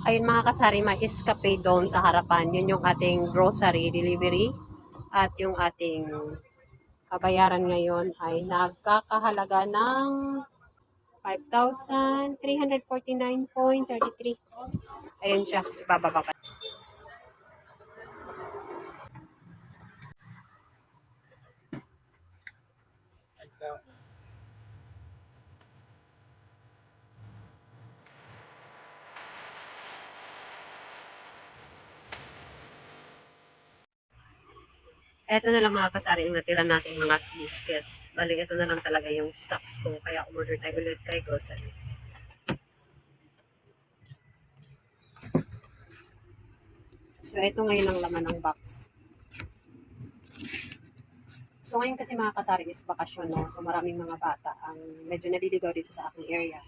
Ayun mga kasari, may escape doon sa harapan. Yun yung ating grocery delivery. At yung ating kabayaran ngayon ay nagkakahalaga ng 5,349.33. Ayun siya, bababa pa. Eto na lang mga kasari yung natira natin mga biscuits. Bali, ito na lang talaga yung stocks ko. Kaya umorder tayo ulit kay grocery. So, ito ngayon ang laman ng box. So, ngayon kasi mga kasari is bakasyon, no? So, maraming mga bata ang medyo naliligaw dito sa aking area.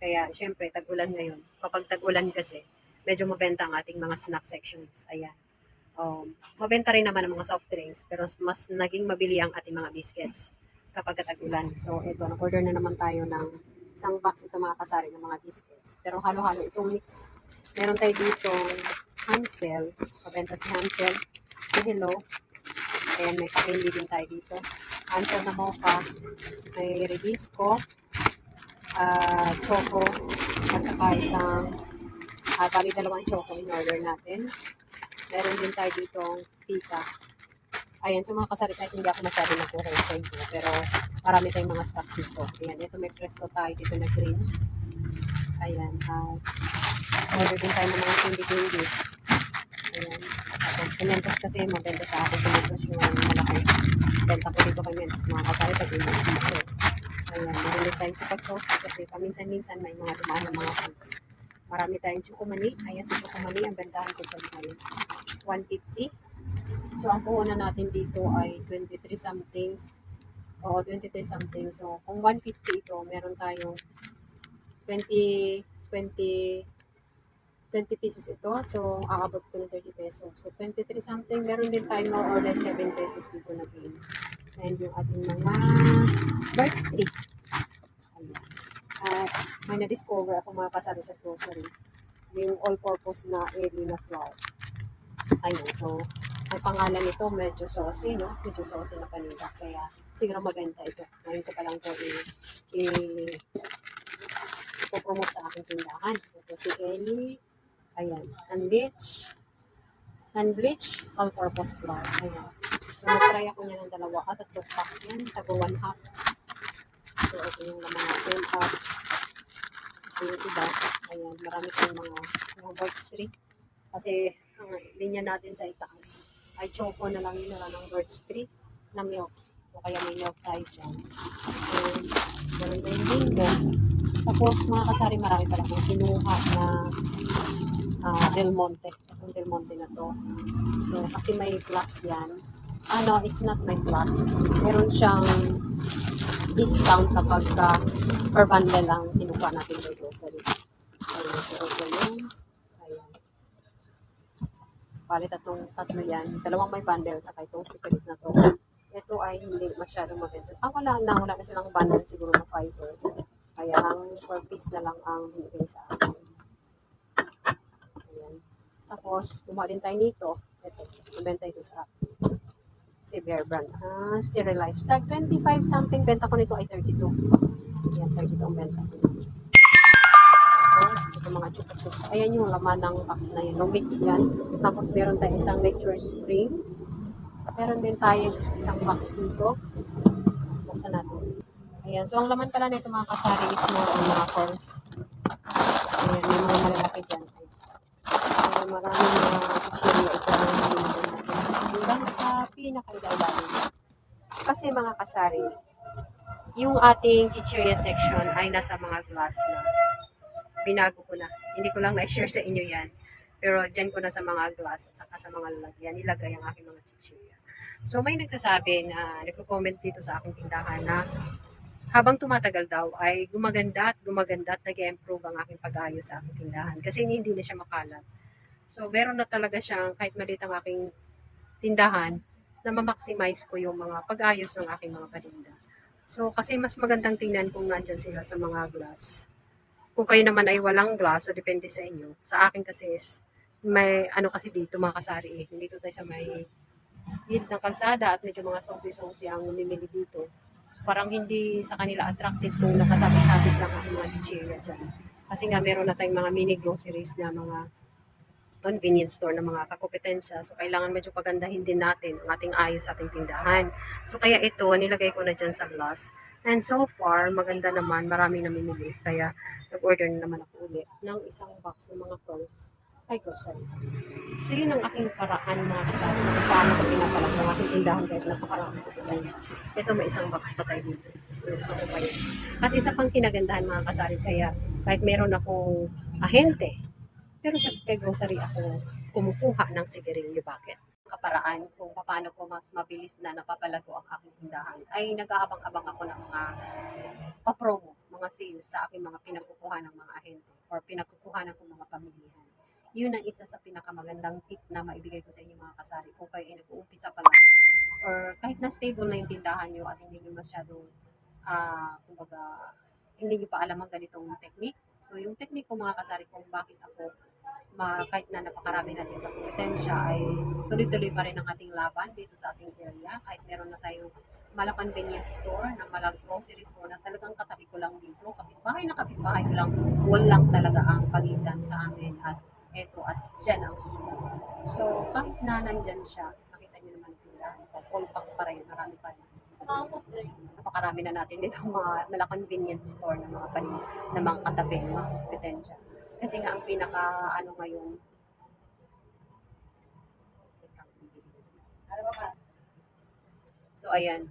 Kaya, syempre, tag-ulan ngayon. Kapag tag-ulan kasi, medyo mabenta ang ating mga snack sections. Ayan. Mabenta rin naman ang mga soft drinks, pero mas naging mabili ang ating mga biscuits kapag tag-ulan. So, ito, nag-order na naman tayo ng isang box ito mga kasari ng mga biscuits. Pero halo-halo itong mix. Meron tayo dito Hansel. Mabenta si Hansel. Si Hello. Ayan, may pa-candy din tayo dito. Hansel na mocha. May Rebisco. Choco. At saka isang bali dalawang choco in order natin. Meron din tayo dito pita. Ayan, sa mga kasari tayo, hindi ako masyado nag-order sa inyo. Pero marami tayong mga stocks dito. Ayan, ito may presto tayo dito na green. Ayan, order din tayo ng mga candy. Ayan. Tapos, cementos kasi mabenta sa akin. Cementos yung malaki. Benta ko dito kay Mentos mga kasari. Pag yung piso. Ayan, marami tayong chupa chops kasi paminsan-minsan may mga dumaan ng mga foods. Marami tayong chukumani. Ayan, sa chukumani, ang bentahan ko dyan ay 150. So, ang puhunan natin dito ay 23 somethings. Oo, 23 something. So, kung 150 ito, meron tayong 20, 20, 20 pieces ito. So, aabot ko ng 30 pesos. So, 23 something. Meron din tayo more or less 7 pesos dito na gain. And yung ating mga birch tree. Ayan. At may na-discover ako mga kasari sa grocery. Yung all-purpose na Elina flour. Ayan. So, ang pangalan nito medyo saucy, no? Medyo saucy na paninda. Kaya, siguro maganda ito. Ngayon ko pa lang ito ipopromote sa aking tindahan. Ito si Ellie. Ayan. Unbleach all-purpose flour. Ayan. So, nag-try ako niya ng dalawa at 3 pack yan. Tago 1 half. So, ito yung naman natin. Yung iba. Ayan. Marami tayong mga birch tree. Kasi, ang linya natin sa itaas ay choco na lang yun ng birch tree na milk. So, kaya may milk tayo dyan. And, meron tayong bingo. Tapos, mga kasari, marami pala akong kinuha na Del Monte. Itong Del Monte na to. So, kasi may plus yan. It's not my plus. Meron siyang discount kapag per bundle ang kinuha natin sa grocery. Ayan, so ito yun. Ayan. Bali, tatlo yan. Dalawang may bundle, saka itong secret na to. Ito ay hindi masyadong mabenta. Wala na silang bundle siguro na fiber. Kaya ang per piece na lang ang binigay sa akin. Ayan. Tapos, gumawa din tayo nito. Ito, ibenta ito sa si Bear Brand. Sterilized. Tag 25 something. Benta ko nito ay 32. Ayan, 32 ang benta ko. Tapos, ito mga chupa-chups. Ayan yung laman ng box na yun. No mix yan. Tapos, meron tayo isang Nature Spring. Meron din tayo isang box dito. Buksan natin. Ayan. So, ang laman pala nito mga kasari is more on mga corns. Ayan, may mga malalaki dyan. Ayan, maraming mga chichirya ito ang natin. Hanggang sa pinakailalim. Kasi mga kasari, yung ating chichirya section ay nasa mga glass na. Binago ko na. Hindi ko lang na-share sa inyo yan. Pero dyan ko na sa mga glass at saka sa mga lalagyan, nilagay ang aking mga chichirya. So may nagsasabi na, nagko-comment dito sa aking tindahan na habang tumatagal daw ay gumaganda at nag-improve ang aking pag-ayos sa aking tindahan. Kasi hindi na siya makalat. So meron na talaga siyang kahit maliit ang aking tindahan na ma-maximize ko yung mga pag-ayos ng aking mga paninda. So kasi mas magandang tingnan kung nandyan sila sa mga glass. Kung kayo naman ay walang glass, so depende sa inyo. Sa akin kasi is, may ano kasi dito mga kasari eh. Dito tayo sa may gilid ng kalsada at medyo mga songsi-songsi ang namimili dito. So, parang hindi sa kanila attractive kung nakasabit-sabit lang ang mga chichirya dyan. Kasi nga meron na tayong mga mini groceries na mga convenience store na mga kakompetensya. So, kailangan medyo pagandahin din natin ang ating ayos sa ating tindahan. So, kaya ito, nilagay ko na dyan sa glass. And so far, maganda naman, maraming namimili. Kaya, nag-order na naman ako ulit ng isang box ng mga pearls kay grocery. So, yun ang aking paraan mga kasama kung paano ko pinapalag ng aking tindahan kahit napakarami ko potensya. Ito, may isang box pa tayo dito. So, ko pa yun. At isa pang kinagandahan mga kasari, kaya kahit meron akong ahente, pero sa kay grocery ako kumukuha ng sigarilyo. Bakit? Kaparaan kung paano ko mas mabilis na napapalago ang aking tindahan ay nag-aabang-abang ako ng mga pa-promo, mga sales sa aking mga pinagkukuha ng mga ahente or pinagkukuha ng mga pamilihan. Yun ang isa sa pinakamagandang tip na maibigay ko sa inyo mga kasari. Kung kayo ay nag-uumpisa pa lang or kahit na stable na yung tindahan nyo at hindi nyo masyadong kumbaga, hindi nyo pa alam ang ganitong technique. So, yung technique ko mga kasari kung bakit ako kahit na napakarami natin kompetensya ay tuloy-tuloy pa rin ang ating laban dito sa ating area. Kahit meron na tayong malang convenience store, na malang grocery store na talagang katabi ko lang dito. Kapitbahay ko lang, walang talaga ang pagitan sa amin at eto at siya na ang susunod. So, kahit na nandyan siya, nakita niyo naman tindahan ko, compact pa rin, marami pa rin. Napakarami na natin dito mga malang convenience store na mga na mga katabi, mga kompetensya. Kasi nga ang pinaka ano ngayon, so ayan,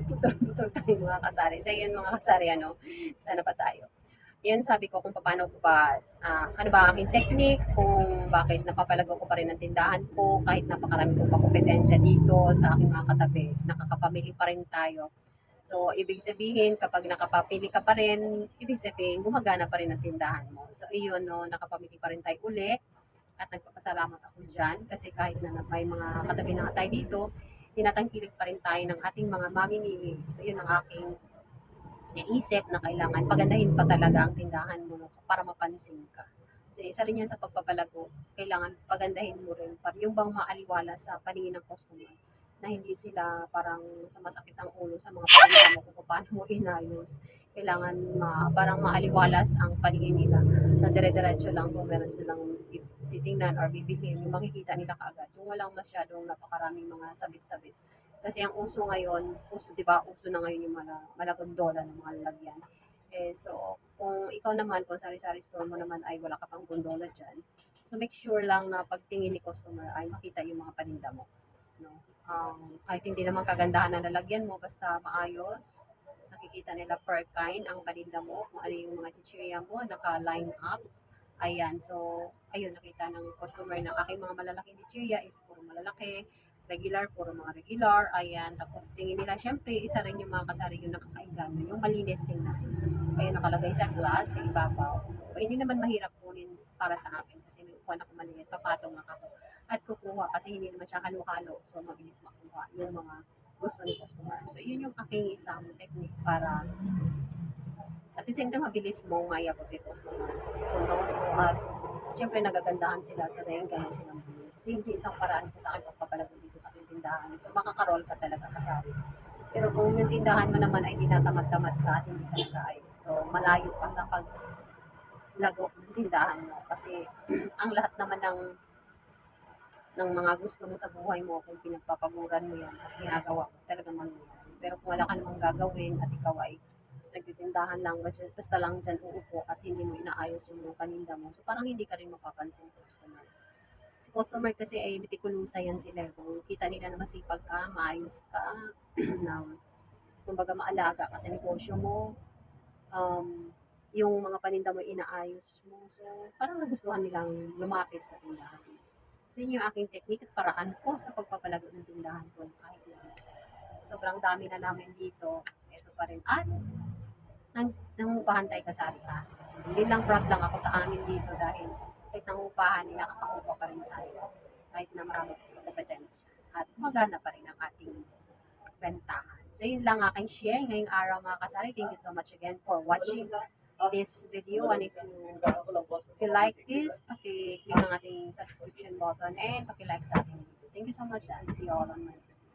putol-putol tayo mga kasari. So yun mga kasari, ano, sana pa tayo. Yan sabi ko kung paano ko ba, ano ba ang aking technique, kung bakit napapalago ko pa rin ang tindahan ko, kahit napakarami kong kompetensya dito sa aking mga katabi, nakakapamili pa rin tayo. So, ibig sabihin, kapag nakapapili ka pa rin, ibig sabihin, gumagana pa rin ang tindahan mo. So, iyon, no, nakapamili pa rin tayo uli. At nagpapasalamat ako dyan kasi kahit na may mga katabi na tayo dito, tinatangkilik pa rin tayo ng ating mga mamimili. So, yun ang aking naisip na kailangan pagandahin pa talaga ang tindahan mo para mapansin ka. So, isa rin yan sa pagpapalago, kailangan pagandahin mo rin para yung bang maaliwala sa paningin ng customer na hindi sila parang sumasakit ang ulo sa mga paninda mo kung paano mo inayos. Kailangan parang maaliwalas ang paningin nila na dire-diretso lang kung meron silang titingnan or bibilhin, yung makikita nila kaagad. Yung walang masyadong napakaraming mga sabit-sabit. Kasi ang uso ngayon, di ba, uso na ngayon yung malagondola ng mga lalagyan. Eh, so, kung ikaw naman, kung sari-sari store mo naman ay wala ka pang gondola dyan, so make sure lang na pagtingin ni customer ay makita yung mga paninda mo. No? Kahit hindi naman kagandahan na lalagyan mo, basta maayos, nakikita nila per kind ang paninda mo, kung ano yung mga chichirya mo, naka-line up. Ayan, so, ayun, nakita ng customer na aking mga malalaking chichirya is puro malalaki, regular, puro mga regular, ayan, tapos tingin nila, syempre, isa rin yung mga kasari yung nakakaingan, yung malinis tingnan. Ayun, nakalagay sa glass, sa ibabaw. So, hindi naman mahirap kunin para sa akin kasi may upuan ako maliit, papatong lang ako. At kukuha kasi hindi naman siya halo-halo, so mabilis makuha yung mga gusto ni customer. So, yun yung aking isang technique para at the same time, mabilis mong mayabot yung customer. So, no? So, at syempre nagagandahan sila sa rin, ganyan silang bumili. Kasi hindi isang paraan ko sa akin pagpapalago dito sa aking tindahan. So, makakarol ka talaga kasari. Pero kung yung tindahan mo naman ay tinatamad-tamad ka at hindi ka nag-aayos, so malayo ka sa paglago ng tindahan mo. Kasi ang lahat naman ng mga gusto mo sa buhay mo, kung pinagpapaguran mo yan at ginagawa mo, talagang mangyayari. Pero kung wala ka namang gagawin at ikaw ay nagtitindahan lang, basta lang dyan uupo at hindi mo inaayos yung mga paninda mo, so parang hindi ka rin mapapansin customer. Si customer kasi ay bitikulusa yan sila. Kung kita nila na masipag ka, maayos ka, na kumbaga maalaga ka sa negosyo mo, yung mga paninda mo inaayos mo, so parang nagustuhan nilang lumapit sa tindahan. So yun yung aking technique at paraan ko sa pagpapalago ng tindahan ko kahit na sobrang dami na namin dito, ito pa rin. At nangungupahan tayo kasari ka. Hindi lang proud lang ako sa amin dito dahil kahit nangungupahan, nakakakuha pa rin tayo. Kahit na marami kompetensya. At maganda pa rin ang ating bentahan. So yun lang aking share ngayong araw mga kasari. Thank you so much again for watching this video, and if you like this, paki-click ang ating subscription button and paki-like sa ating video. Thank you so much and see you all on my next video.